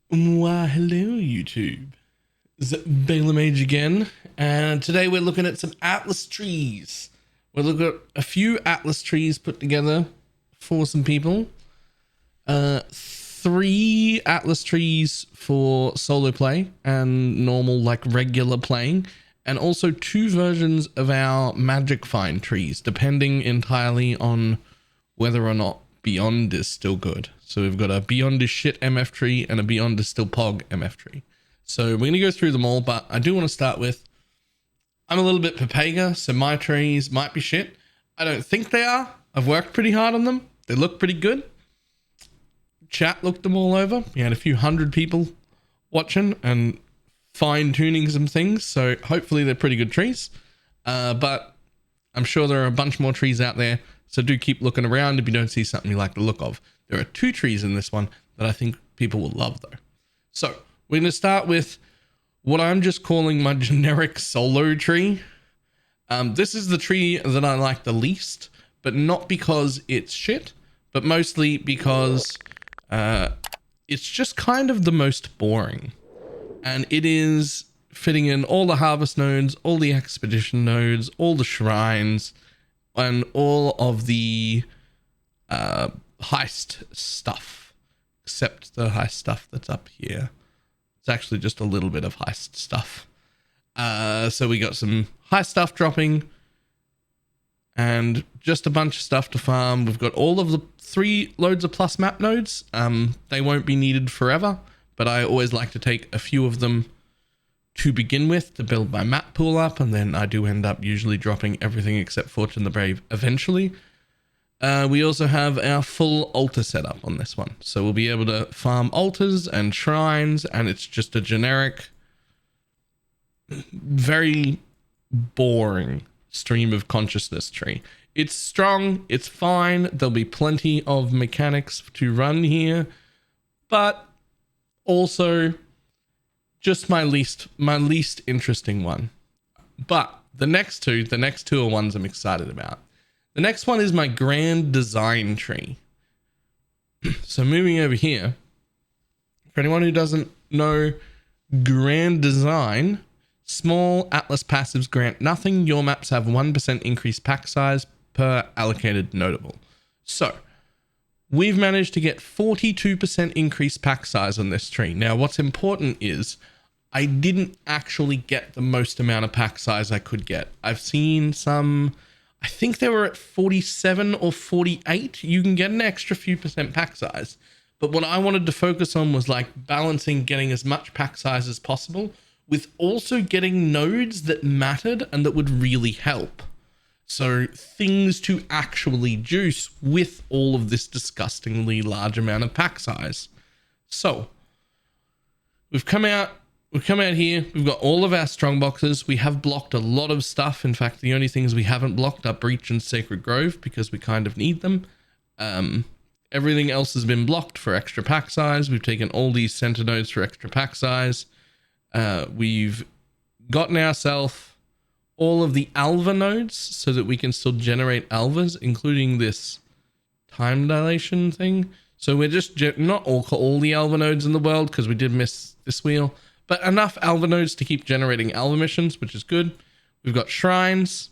Why, hello, YouTube. It's Balaam Age again, and today we're looking at some Atlas trees. We'll look at a few Atlas trees put together for some people. 3 Atlas trees for solo play and normal, like regular playing, and also 2 versions of our Magic Find trees, depending entirely on whether or not Beyond is still good. So we've got a Beyond is shit MF tree and a Beyond is still Pog MF tree. So we're going to go through them all, but I do want to start with, I'm a little bit Pepega, so my trees might be shit. I don't think they are. I've worked pretty hard on them. They look pretty good. Chat looked them all over. We had a few hundred people watching and fine-tuning some things, so hopefully they're pretty good trees. But I'm sure there are a bunch more trees out there, so do keep looking around if you don't see something you like the look of. There are 2 trees in this one that I think people will love, though. So we're going to start with what I'm just calling my generic solo tree. This is the tree that I like the least, but not because it's shit, but mostly because it's just kind of the most boring. And it is fitting in all the harvest nodes, all the expedition nodes, all the shrines, and all of the heist stuff, except the heist stuff that's up here. It's actually just a little bit of heist stuff. So we got some heist stuff dropping and just a bunch of stuff to farm. We've got all of the 3 loads of plus map nodes. They won't be needed forever, but I always like to take a few of them to begin with to build my map pool up, and then I do end up usually dropping everything except Fortune the Brave eventually. We also have our full altar setup on this one, so we'll be able to farm altars and shrines, and it's just a generic, very boring stream of consciousness tree. It's strong, it's fine, there'll be plenty of mechanics to run here, but also just my least interesting one. But the next two are ones I'm excited about. The next one is my Grand Design tree. So moving over here, for anyone who doesn't know, Grand Design, small Atlas passives grant nothing. Your maps have 1% increased pack size per allocated notable. So we've managed to get 42% increased pack size on this tree. Now what's important is I didn't actually get the most amount of pack size I could get. I've seen some, I think they were at 47 or 48. You can get an extra few percent pack size. But what I wanted to focus on was like balancing getting as much pack size as possible with also getting nodes that mattered and that would really help. So things to actually juice with all of this disgustingly large amount of pack size. So we've come out here, we've got all of our strong boxes. We have blocked a lot of stuff. In fact, the only things we haven't blocked are Breach and Sacred Grove because we kind of need them. Everything else has been blocked for extra pack size. We've taken all these center nodes for extra pack size. We've gotten ourselves all of the Alva nodes so that we can still generate Alvas, including this time dilation thing. So we're just not all the Alva nodes in the world because we did miss this wheel, but enough Alva nodes to keep generating Alva missions, which is good. We've got shrines,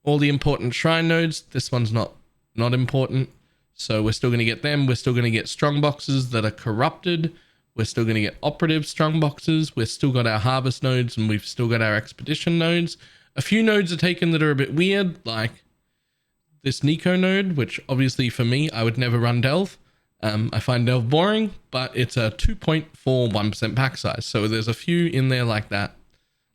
all the important shrine nodes. This one's not important, so we're still going to get them. We're still going to get strong boxes that are corrupted. We're still going to get operative strong boxes. We've still got our harvest nodes, and we've still got our expedition nodes. A few nodes are taken that are a bit weird, like this Nico node, which obviously for me, I would never run Delve. I find Delve boring, but it's a 2.41% pack size. So there's a few in there like that.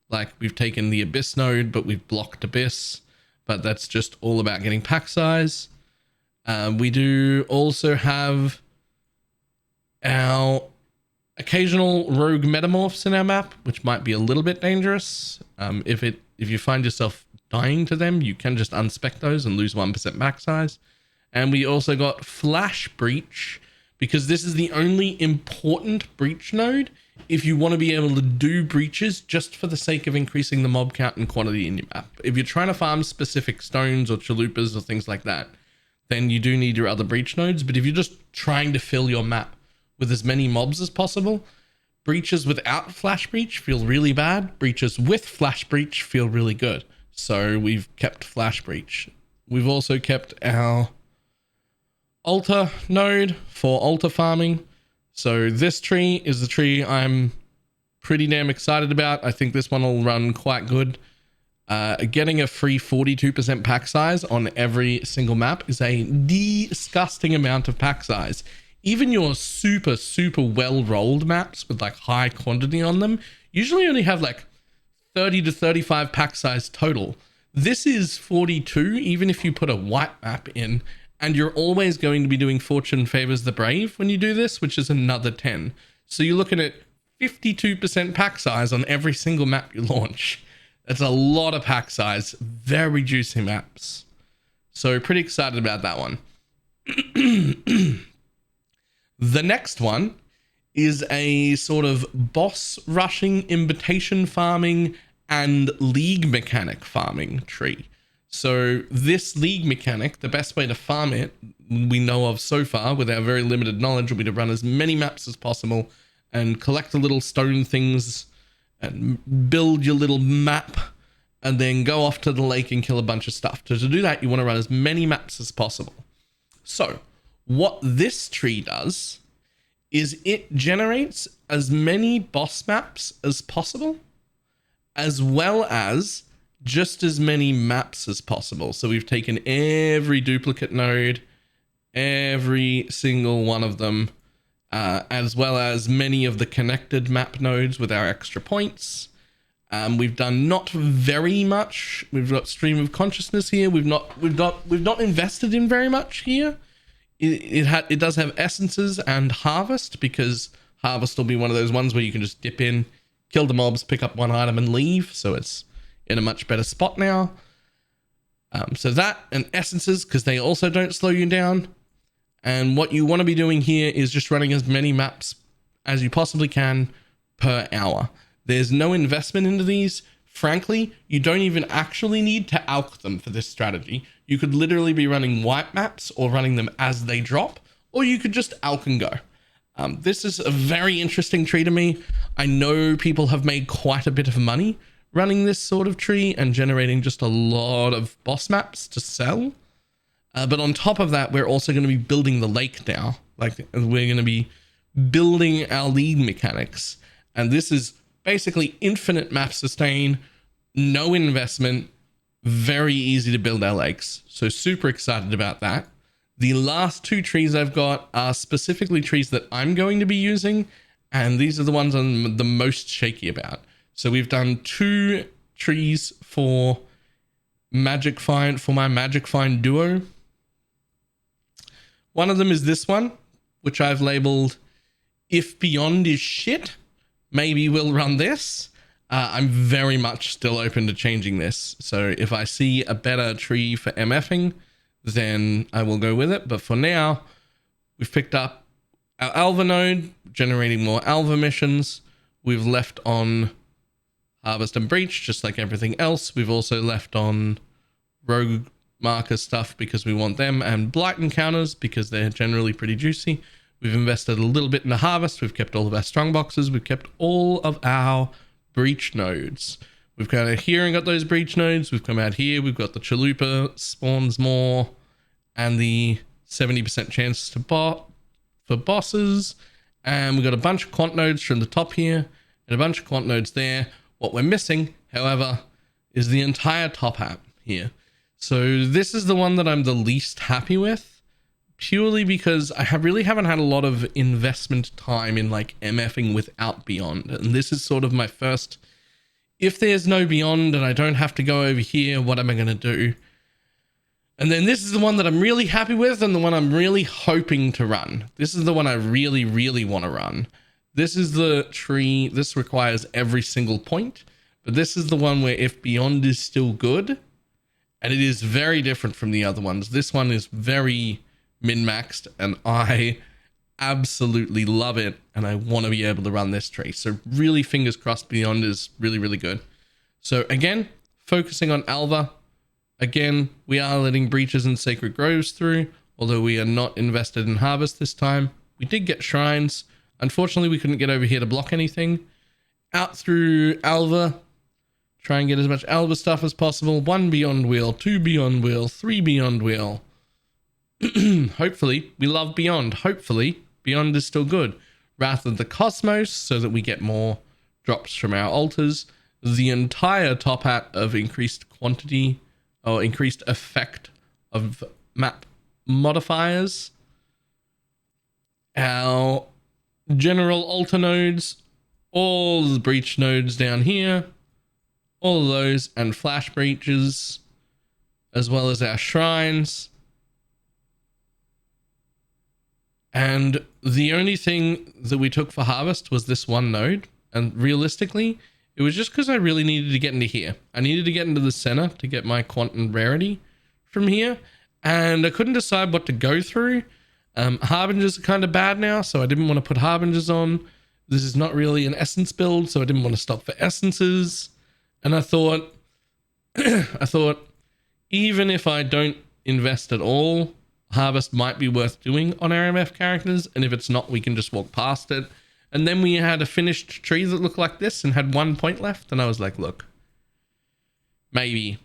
Like we've taken the Abyss node, but we've blocked Abyss, but that's just all about getting pack size. We do also have our occasional rogue metamorphs in our map, which might be a little bit dangerous. If you find yourself dying to them, you can just unspec those and lose 1% pack size. And we also got Flash Breach, because this is the only important breach node if you want to be able to do breaches just for the sake of increasing the mob count and quantity in your map. If you're trying to farm specific stones or chalupas or things like that, then you do need your other breach nodes. But if you're just trying to fill your map with as many mobs as possible. Breaches without Flash Breach feel really bad. Breaches with Flash Breach feel really good. So we've kept Flash Breach. We've also kept our altar node for altar farming. So this tree is the tree I'm pretty damn excited about. I think this one will run quite good. Getting a free 42% pack size on every single map is a disgusting amount of pack size. Even your super well rolled maps with like high quantity on them usually only have like 30 to 35 pack size total. This is 42 even if you put a white map in, and you're always going to be doing Fortune Favors the Brave when you do this, which is another 10. So you're looking at 52% pack size on every single map you launch. That's a lot of pack size, very juicy maps. So pretty excited about that one. The next one is a sort of boss rushing, invitation farming, and league mechanic farming tree. So this league mechanic, the best way to farm it, we know of so far with our very limited knowledge, will be to run as many maps as possible and collect the little stone things and build your little map and then go off to the lake and kill a bunch of stuff. So to do that, you want to run as many maps as possible. So what this tree does is it generates as many boss maps as possible, as well as just as many maps as possible. So we've taken every duplicate node, every single one of them, as well as many of the connected map nodes with our extra points. We've done not very much. We've got Stream of Consciousness here. We've not invested in very much here. It does have essences and harvest, because harvest will be one of those ones where you can just dip in, kill the mobs, pick up one item and leave. So it's in a much better spot now. So that and essences, because they also don't slow you down. And what you want to be doing here is just running as many maps as you possibly can per hour. There's no investment into these. Frankly, you don't even actually need to alch them for this strategy. You could literally be running white maps or running them as they drop, or you could just alch and go. This is a very interesting tree to me. I know people have made quite a bit of money running this sort of tree and generating just a lot of boss maps to sell. But on top of that, we're also going to be building the lake now. Like, we're going to be building our league mechanics. And this is basically infinite map sustain, no investment, very easy to build our lakes. So super excited about that. The last two trees I've got are specifically trees that I'm going to be using, and these are the ones I'm the most shaky about. So we've done 2 trees for Magic Find, for my Magic Find duo. One of them is this one, which I've labeled If Beyond is Shit, maybe we'll run this. I'm very much still open to changing this. So if I see a better tree for MFing, then I will go with it. But for now, we've picked up our Alva node, generating more Alva missions. We've left on Harvest and Breach, just like everything else. We've also left on Rogue Marker stuff because we want them, and Blight Encounters because they're generally pretty juicy. We've invested a little bit in the Harvest. We've kept all of our strong boxes. We've kept all of our Breach nodes. We've come out here and got those Breach nodes. We've come out here. We've got the Chalupa spawns more and the 70% chance to bot for bosses. And we've got a bunch of quant nodes from the top here and a bunch of quant nodes there. What we're missing, however, is the entire top hat here. So this is the one that I'm the least happy with, purely because I really haven't had a lot of investment time in like MFing without Beyond. And this is sort of my first, if there's no Beyond and I don't have to go over here, what am I going to do? And then this is the one that I'm really happy with and the one I'm really hoping to run. This is the one I really, really want to run. This is the tree. This requires every single point, but this is the one where if Beyond is still good, and it is very different from the other ones. This one is very min-maxed and I absolutely love it. And I want to be able to run this tree. So really fingers crossed Beyond is really, really good. So again, focusing on Alva. Again, we are letting Breaches and Sacred Groves through, although we are not invested in Harvest this time. We did get shrines. Unfortunately, we couldn't get over here to block anything. Out through Alva. Try and get as much Alva stuff as possible. 1 Beyond Wheel, 2 Beyond Wheel, 3 Beyond Wheel. Hopefully, we love Beyond. Hopefully, Beyond is still good. Wrath of the Cosmos, so that we get more drops from our altars. The entire top hat of increased quantity or increased effect of map modifiers. Our general altar nodes, all the breach nodes down here, all of those, and flash breaches, as well as our shrines. And the only thing that we took for harvest was this one node. And realistically, it was just because I really needed to get into here. I needed to get into the center to get my quantum rarity from here. And I couldn't decide what to go through. Harbingers are kind of bad now, so I didn't want to put Harbingers on. This is not really an essence build, so I didn't want to stop for essences. And I thought, even if I don't invest at all, harvest might be worth doing on our MF characters. And if it's not, we can just walk past it. And then we had a finished tree that looked like this and had 1 point left. And I was like, look, maybe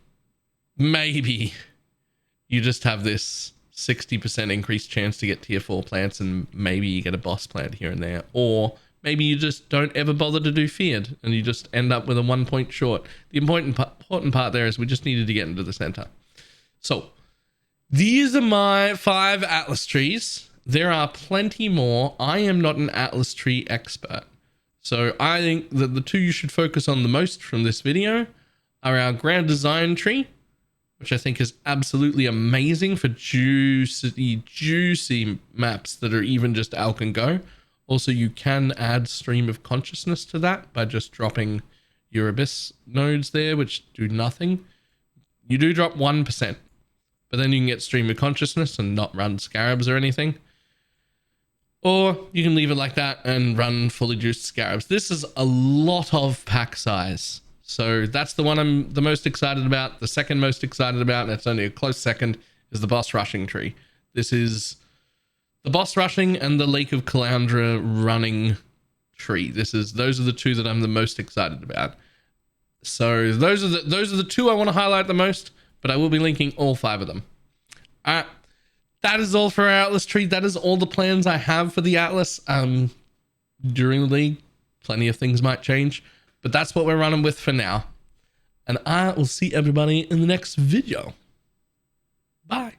you just have this 60% increased chance to get tier 4 plants, and maybe you get a boss plant here and there. Or maybe you just don't ever bother to do feared and you just end up with a 1 point short. The important part there is we just needed to get into the center. So these are my 5 Atlas trees. There are plenty more. I am not an Atlas tree expert. So I think that the 2 you should focus on the most from this video are our Grand Design tree, which I think is absolutely amazing for juicy maps that are even just Alch and Go. Also, you can add Stream of Consciousness to that by just dropping your Abyss nodes there, which do nothing. You do drop 1%, but then you can get Stream of Consciousness and not run Scarabs or anything. Or you can leave it like that and run fully juiced Scarabs. This is a lot of pack size. So that's the one I'm the most excited about. The second most excited about, and it's only a close second, is the Boss Rushing tree. This is the Boss Rushing and the Lake of Calandra running tree. Those are the 2 that I'm the most excited about. So those are the 2 I want to highlight the most, but I will be linking all 5 of them. That is all for our Atlas tree. That is all the plans I have for the Atlas. During the league, plenty of things might change, but that's what we're running with for now. And I will see everybody in the next video. Bye.